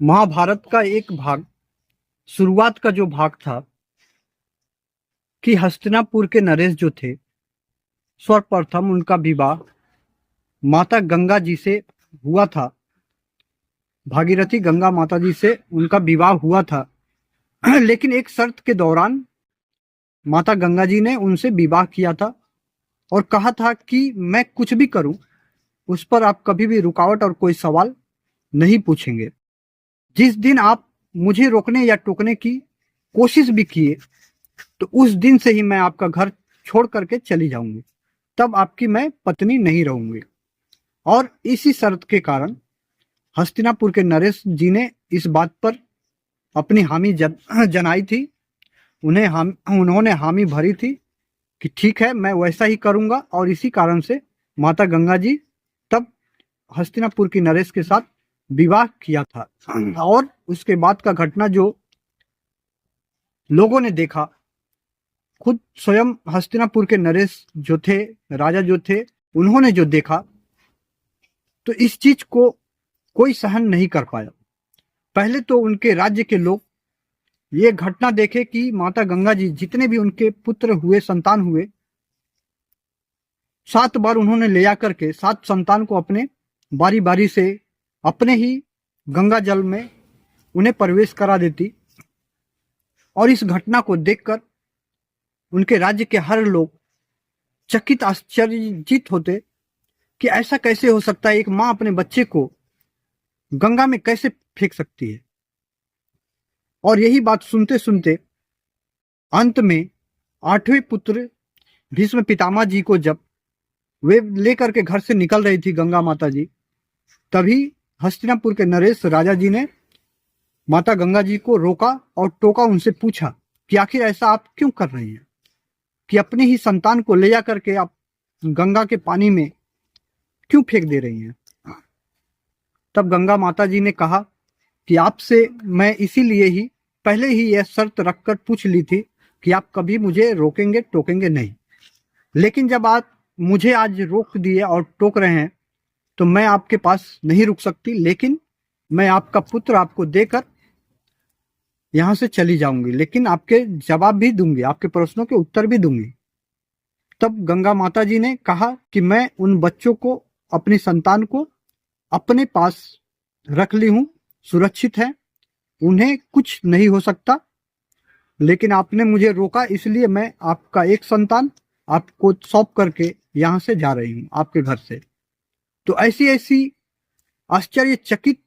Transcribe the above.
महाभारत का एक भाग, शुरुआत का जो भाग था कि हस्तिनापुर के नरेश जो थे, सर्वप्रथम उनका विवाह माता गंगा जी से हुआ था। भागीरथी गंगा माता जी से उनका विवाह हुआ था। लेकिन एक शर्त के दौरान माता गंगा जी ने उनसे विवाह किया था और कहा था कि मैं कुछ भी करूं, उस पर आप कभी भी रुकावट और कोई सवाल नहीं पूछेंगे। जिस दिन आप मुझे रोकने या टोकने की कोशिश भी किए, तो उस दिन से ही मैं आपका घर छोड़ करके चली जाऊंगी। तब आपकी मैं पत्नी नहीं रहूंगी। और इसी शर्त के कारण हस्तिनापुर के नरेश जी ने इस बात पर अपनी हामी जनाई थी। उन्होंने हामी भरी थी कि ठीक है, मैं वैसा ही करूंगा। और इसी कारण से माता गंगा जी तब हस्तिनापुर की नरेश के साथ विवाह किया था। और उसके बाद का घटना जो लोगों ने देखा, खुद स्वयं हस्तिनापुर के नरेश जो थे, राजा जो थे, उन्होंने जो देखा, तो इस चीज को कोई सहन नहीं कर पाया। पहले तो उनके राज्य के लोग ये घटना देखे कि माता गंगा जी जितने भी उनके पुत्र हुए, संतान हुए, 7 बार उन्होंने ले आकर के 7 संतान को अपने बारी बारी से अपने ही गंगा जल में उन्हें प्रवेश करा देती। और इस घटना को देखकर उनके राज्य के हर लोग चकित, आश्चर्यचकित होते कि ऐसा कैसे हो सकता है, एक माँ अपने बच्चे को गंगा में कैसे फेंक सकती है। और यही बात सुनते सुनते अंत में 8वें पुत्र भीष्म पितामह जी को जब वे लेकर के घर से निकल रही थी गंगा माता जी, तभी हस्तिनापुर के नरेश राजा जी ने माता गंगा जी को रोका और टोका, उनसे पूछा कि आखिर ऐसा आप क्यों कर रही हैं, कि अपने ही संतान को ले जा करके आप गंगा के पानी में क्यों फेंक दे रही हैं। तब गंगा माता जी ने कहा कि आपसे मैं इसीलिए ही पहले ही यह शर्त रखकर पूछ ली थी कि आप कभी मुझे रोकेंगे टोकेंगे नहीं। लेकिन जब आप मुझे आज रोक दिए और टोक रहे हैं, तो मैं आपके पास नहीं रुक सकती। लेकिन मैं आपका पुत्र आपको देकर यहां से चली जाऊंगी, लेकिन आपके जवाब भी दूंगी, आपके प्रश्नों के उत्तर भी दूंगी। तब गंगा माता जी ने कहा कि मैं उन बच्चों को, अपनी संतान को अपने पास रख ली हूं, सुरक्षित है, उन्हें कुछ नहीं हो सकता। लेकिन आपने मुझे रोका, इसलिए मैं आपका एक संतान आपको सौंप करके यहां से जा रही हूं, आपके घर से। तो ऐसी ऐसी आश्चर्यचकित